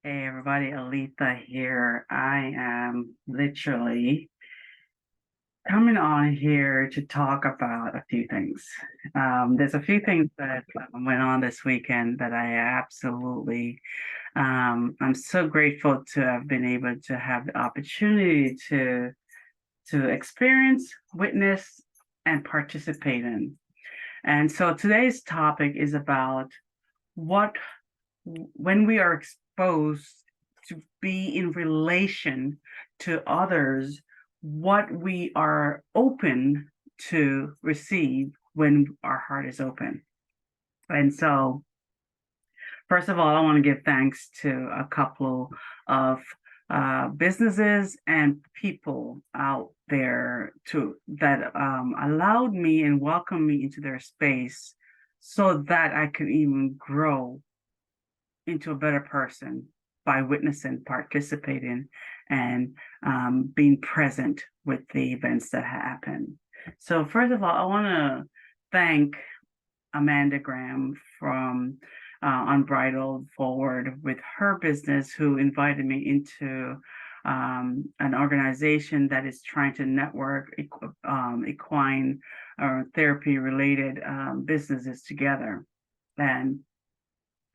Hey everybody, Aletha here. I am literally coming on here to talk about a few things. There's a few things that went on this weekend that I absolutely, I'm so grateful to have been able to have the opportunity to experience, witness, and participate in. And so today's topic is about what when we are exposed to be in relation to others, what we are open to receive when our heart is open. And so, first of all, I want to give thanks to a couple of businesses and people out there to that allowed me and welcomed me into their space so that I could even grow into a better person by witnessing, participating, and being present with the events that happen. So, first of all, I want to thank Amanda Graham from Unbridled Forward with her business, who invited me into an organization that is trying to network equine or therapy related businesses together. And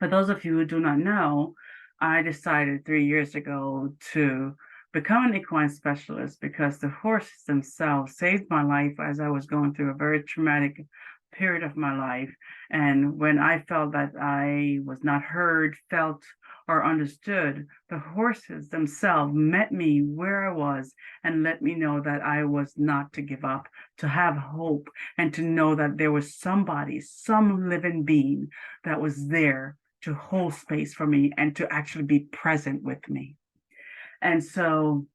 for those of you who do not know, I decided 3 years ago to become an equine specialist because the horses themselves saved my life as I was going through a very traumatic period of my life. And when I felt that I was not heard, felt, or understood, the horses themselves met me where I was and let me know that I was not to give up, to have hope, and to know that there was somebody, some living being that was there to hold space for me and to actually be present with me. And so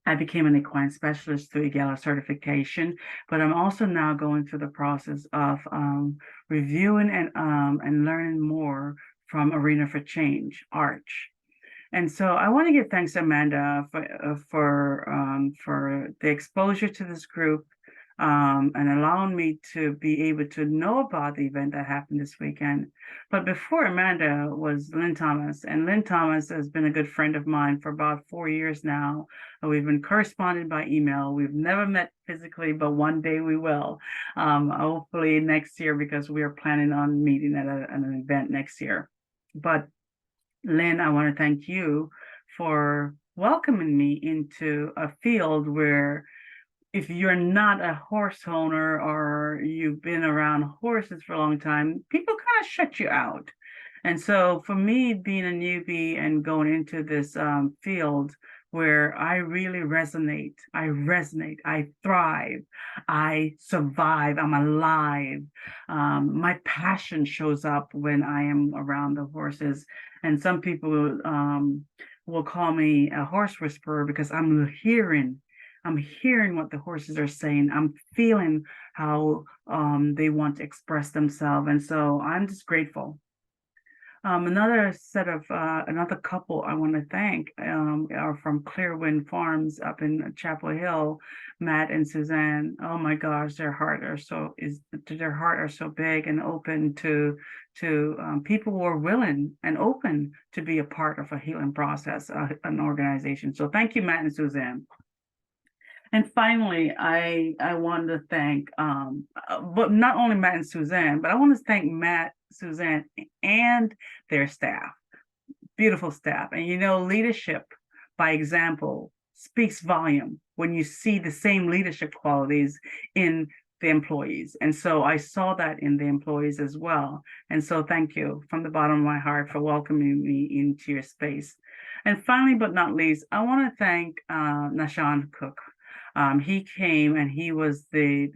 I became an equine specialist through EGALA certification, but I'm also now going through the process of reviewing and learning more from Arena for Change, Arch. And so I want to give thanks to Amanda for the exposure to this group and allowing me to be able to know about the event that happened this weekend. But before Amanda was Lynn Thomas, and Lynn Thomas has been a good friend of mine for about 4 years now. We've been corresponding by email. We've never met physically, but one day we will. Hopefully next year, because we are planning on meeting at an event next year. But Lynn, I want to thank you for welcoming me into a field where if you're not a horse owner or you've been around horses for a long time, people kind of shut you out. And so for me, being a newbie and going into this field where I really resonate, I thrive, I survive, I'm alive. My passion shows up when I am around the horses. And some people will call me a horse whisperer because I'm hearing what the horses are saying. I'm feeling how they want to express themselves. And so I'm just grateful. Another couple I want to thank are from Clearwind Farms up in Chapel Hill, Matt and Suzanne. Oh my gosh, their heart are so big and open to people who are willing and open to be a part of a healing process, an organization. So thank you, Matt and Suzanne. And finally, I want to thank, but not only Matt and Suzanne, but I want to thank Matt, Suzanne, and their staff, beautiful staff. And leadership by example speaks volume when you see the same leadership qualities in the employees. And so I saw that in the employees as well. And so thank you from the bottom of my heart for welcoming me into your space. And finally, but not least, I want to thank Nashan Cook. He came and he was the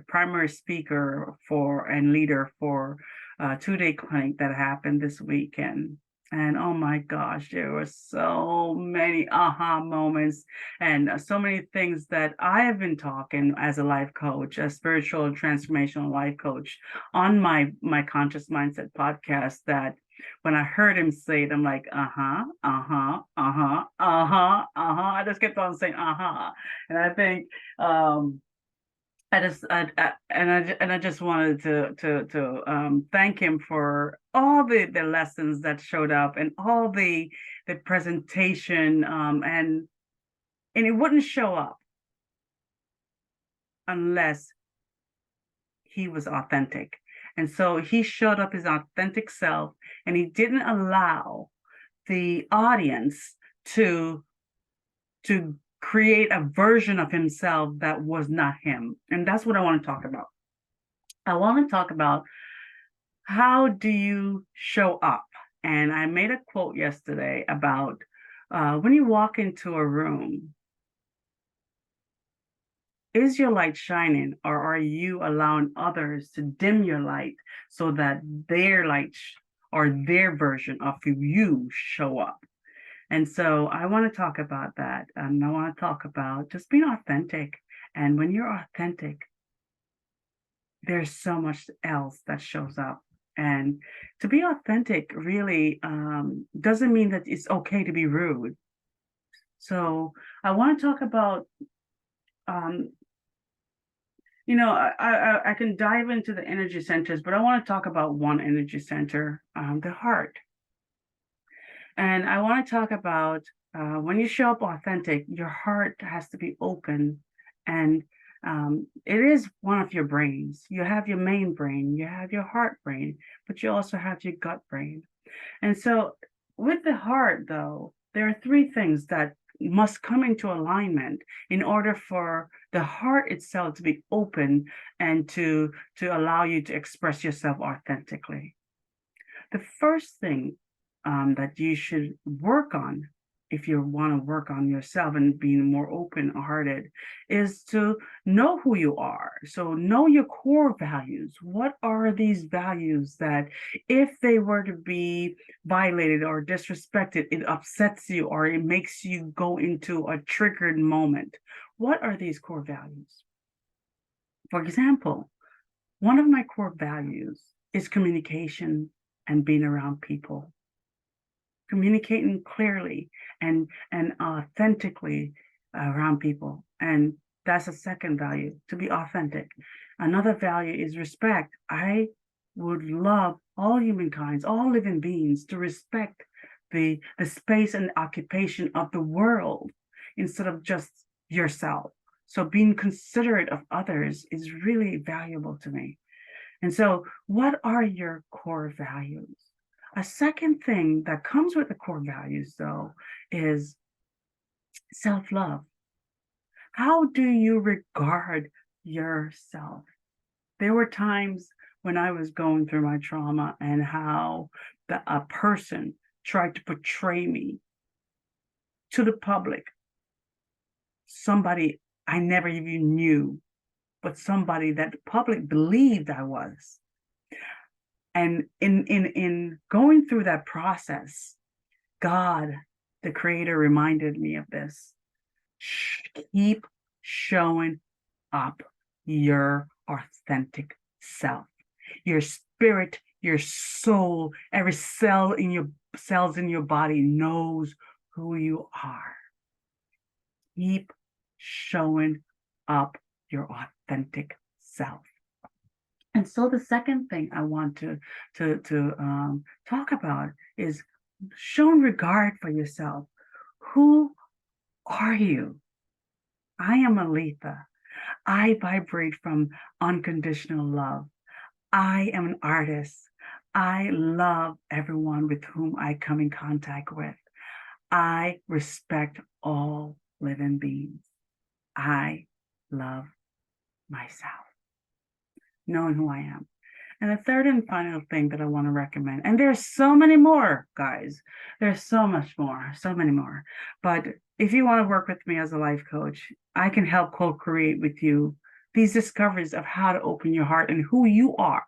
primary speaker for and leader for a 2-day clinic that happened this weekend. And oh my gosh, there were so many aha moments and so many things that I have been talking as a life coach, a spiritual and transformational life coach on my Conscious Mindset podcast that when I heard him say it, I'm like, uh-huh, uh-huh, uh-huh, uh-huh, uh-huh. I just kept on saying uh-huh. And I think I just wanted to thank him for all the lessons that showed up and all the presentation, and it wouldn't show up unless he was authentic. And so he showed up his authentic self, and he didn't allow the audience to to create a version of himself that was not him. And that's what I want to talk about. I want to talk about how do you show up? And I made a quote yesterday about when you walk into a room, is your light shining, or are you allowing others to dim your light so that their light or their version of you show up? And so I want to talk about that. And I want to talk about just being authentic. And when you're authentic, there's so much else that shows up. And to be authentic really doesn't mean that it's okay to be rude. So I want to talk about, um, I can dive into the energy centers, but I want to talk about one energy center, the heart. And I want to talk about when you show up authentic, your heart has to be open. And it is one of your brains. You have your main brain, you have your heart brain, but you also have your gut brain. And so with the heart, though, there are three things that must come into alignment in order for the heart itself to be open and to allow you to express yourself authentically. The first thing that you should work on, if you want to work on yourself and being more open-hearted, is to know who you are. So know your core values. What are these values that if they were to be violated or disrespected, it upsets you or it makes you go into a triggered moment? What are these core values? For example, one of my core values is communication and being around people, communicating clearly and authentically around people. And that's a second value, to be authentic. Another value is respect. I would love all humankind, all living beings, to respect the space and occupation of the world instead of just yourself. So being considerate of others is really valuable to me. And so what are your core values? A second thing that comes with the core values, though, is self-love. How do you regard yourself? There were times when I was going through my trauma and how a person tried to portray me to the public, somebody I never even knew, but somebody that the public believed I was. And in going through that process, God, the creator, reminded me of this. Keep showing up your authentic self. Your spirit, your soul, every cells in your body knows who you are. Keep showing up your authentic self. And so the second thing I want to talk about is showing regard for yourself. Who are you? I am Aletha. I vibrate from unconditional love. I am an artist. I love everyone with whom I come in contact with. I respect all living beings. I love myself, knowing who I am. And the third and final thing that I want to recommend, and there's so many more, guys. There's so much more, so many more. But if you want to work with me as a life coach, I can help co-create with you these discoveries of how to open your heart and who you are.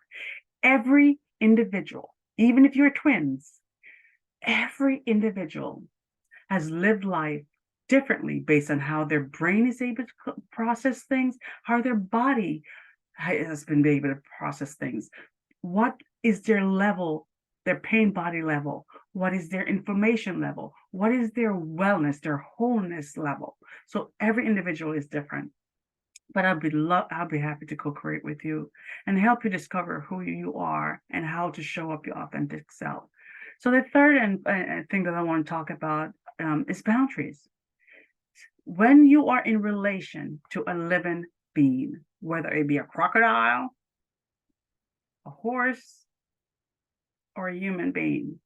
Every individual, even if you're twins, every individual has lived life differently based on how their brain is able to process things, how their body has been able to process things. What is their level, their pain body level? What is their inflammation level? What is their wellness, their wholeness level? So every individual is different. But I'll be happy to co-create with you and help you discover who you are and how to show up your authentic self. So the third thing that I want to talk about is boundaries. When you are in relation to a living being, whether it be a crocodile, a horse, or a human being,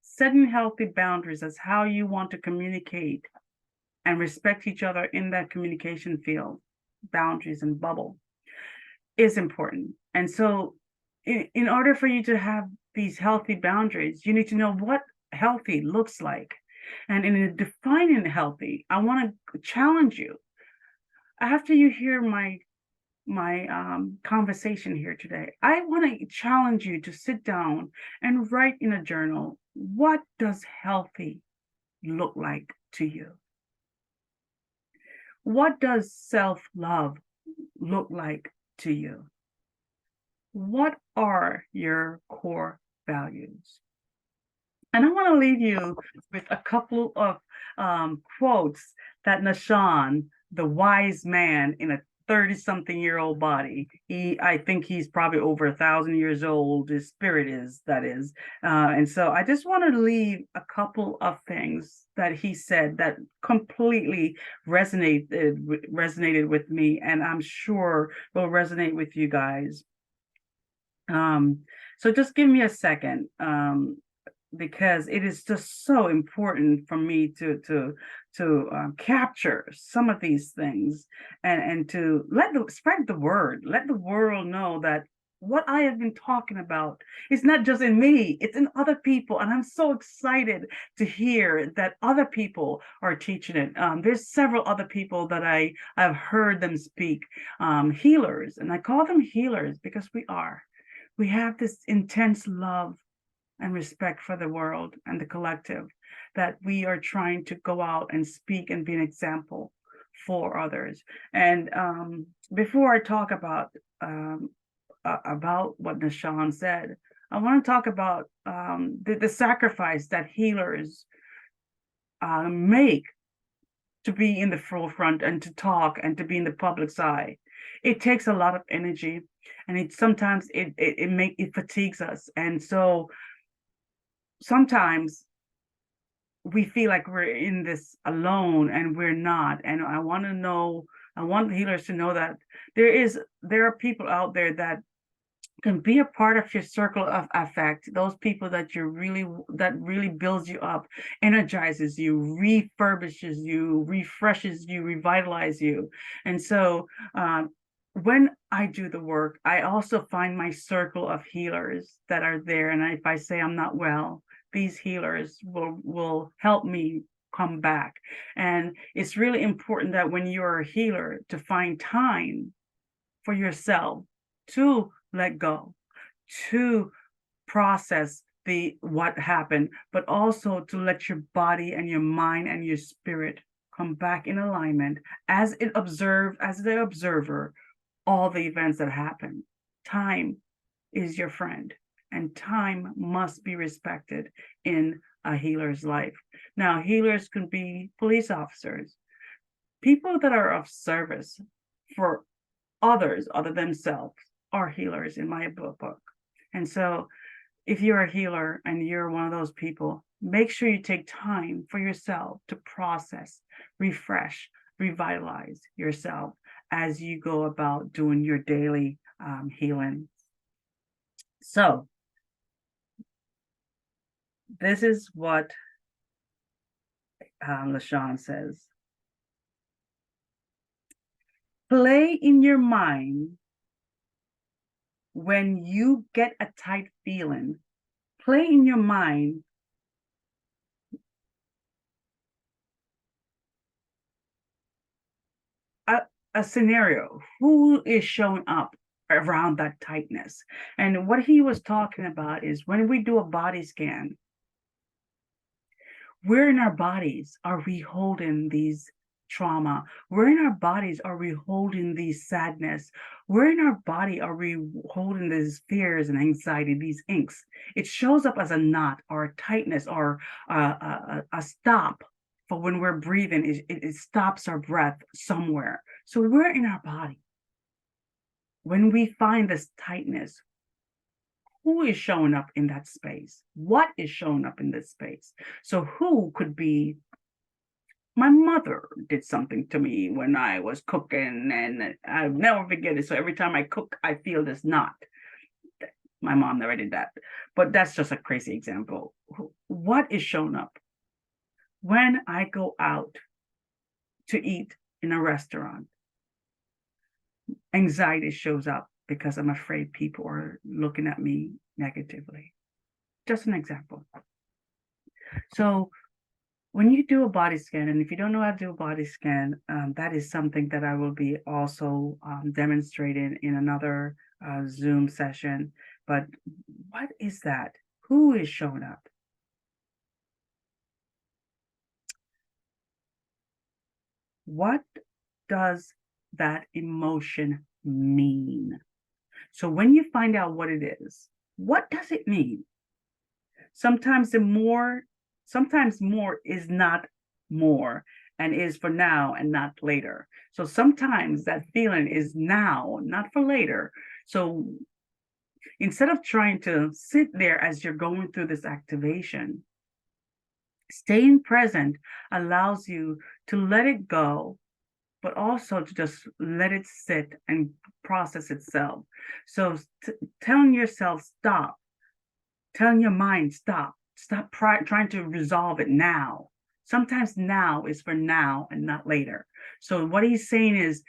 setting healthy boundaries as how you want to communicate and respect each other in that communication field, boundaries and bubble, is important. And so, in order for you to have these healthy boundaries, you need to know what healthy looks like. And in defining healthy, I want to challenge you. After you hear my conversation here today, I want to challenge you to sit down and write in a journal, what does healthy look like to you? What does self-love look like to you? What are your core values? And I want to leave you with a couple of quotes that Nashan, the wise man in a 30-something-year-old body, I think he's probably over 1,000 years old. His spirit is, that is. And so I just want to leave a couple of things that he said that completely resonated with me, and I'm sure will resonate with you guys. So just give me a second. Because it is just so important for me to capture some of these things and to spread the word, let the world know that what I have been talking about is not just in me, it's in other people. And I'm so excited to hear that other people are teaching it. There's several other people that I've heard them speak, healers, and I call them healers because we have this intense love and respect for the world and the collective, that we are trying to go out and speak and be an example for others. And before I talk about what Nashan said, I want to talk about the sacrifice that healers make to be in the forefront and to talk and to be in the public's eye. It takes a lot of energy, and sometimes it fatigues us. And so sometimes we feel like we're in this alone, and we're not. And I want the healers to know that there are people out there that can be a part of your circle of affect, those people that really builds you up, energizes you, refurbishes you, refreshes you, revitalizes you. And so when I do the work, I also find my circle of healers that are there. And if I say I'm not well, these healers will help me come back. And it's really important that when you're a healer, to find time for yourself to let go, to process what happened, but also to let your body and your mind and your spirit come back in alignment as the observer, all the events that happen. Time is your friend, and time must be respected in a healer's life. Now, healers can be police officers, people that are of service for others other themselves are healers in my book. And so if you're a healer and you're one of those people, make sure you take time for yourself to process, refresh, revitalize yourself as you go about doing your daily healing. So this is what LaShawn says. Play in your mind when you get a tight feeling. Play in your mind a scenario. Who is showing up around that tightness? And what he was talking about is when we do a body scan, where in our bodies are we holding these trauma? Where in our bodies are we holding these sadness? Where in our body are we holding these fears and anxiety, these inks? It shows up as a knot or a tightness or a stop for when we're breathing. It stops our breath somewhere. So we're in our body. When we find this tightness, who is showing up in that space? What is showing up in this space? So who could be my mother did something to me when I was cooking, and I'll never forget it. So every time I cook, I feel this knot. My mom never did that, but that's just a crazy example. What is showing up when I go out to eat in a restaurant? Anxiety shows up because I'm afraid people are looking at me negatively. Just an example. So when you do a body scan, and if you don't know how to do a body scan, that is something that I will be also demonstrating in another Zoom session. But what is that? Who is showing up? What does that emotion mean? So when you find out what it is, what does it mean? Sometimes more is not more and is for now and not later. So sometimes that feeling is now, not for later. So instead of trying to sit there as you're going through this activation, staying present allows you to let it go, but also to just let it sit and process itself. So telling yourself stop, telling your mind stop, trying to resolve it now. Sometimes now is for now and not later. So what he's saying is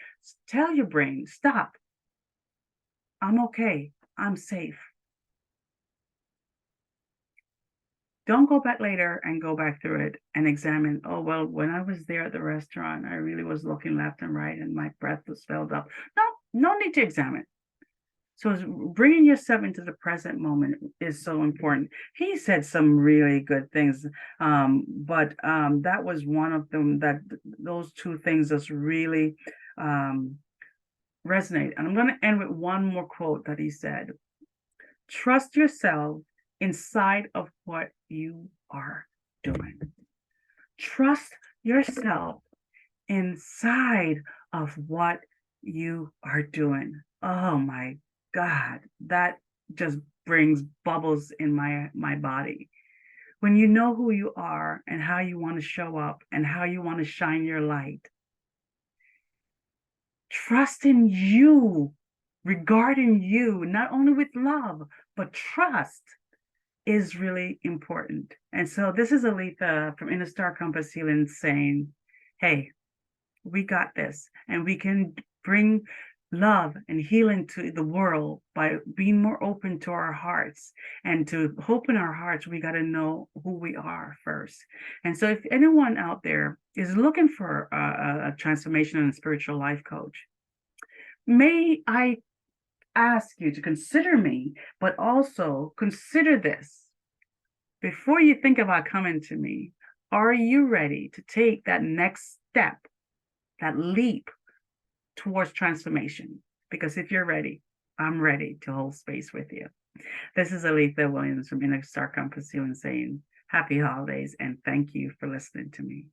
tell your brain stop. I'm okay. I'm safe. Don't go back later and go back through it and examine. Oh, well, when I was there at the restaurant, I really was looking left and right and my breath was filled up. No need to examine. So bringing yourself into the present moment is so important. He said some really good things, but that was one of them. That those two things just really resonate. And I'm going to end with one more quote that he said: "Trust yourself inside of what you are doing. Trust yourself inside of what you are doing." Oh my God, that just brings bubbles in my body. When you know who you are and how you want to show up and how you want to shine your light, trust in you, regarding you, not only with love, but trust is really important. And so this is Aletha from Inner Star Compass Healing saying, hey, we got this, and we can bring love and healing to the world by being more open to our hearts. And to open our hearts, we got to know who we are first. And so if anyone out there is looking for a transformation and spiritual life coach, may I ask you to consider me, but also consider this. Before you think about coming to me, are you ready to take that next step, that leap towards transformation? Because if you're ready, I'm ready to hold space with you. This is Aletha Williams from Inner Star Compass Healing saying happy holidays and thank you for listening to me.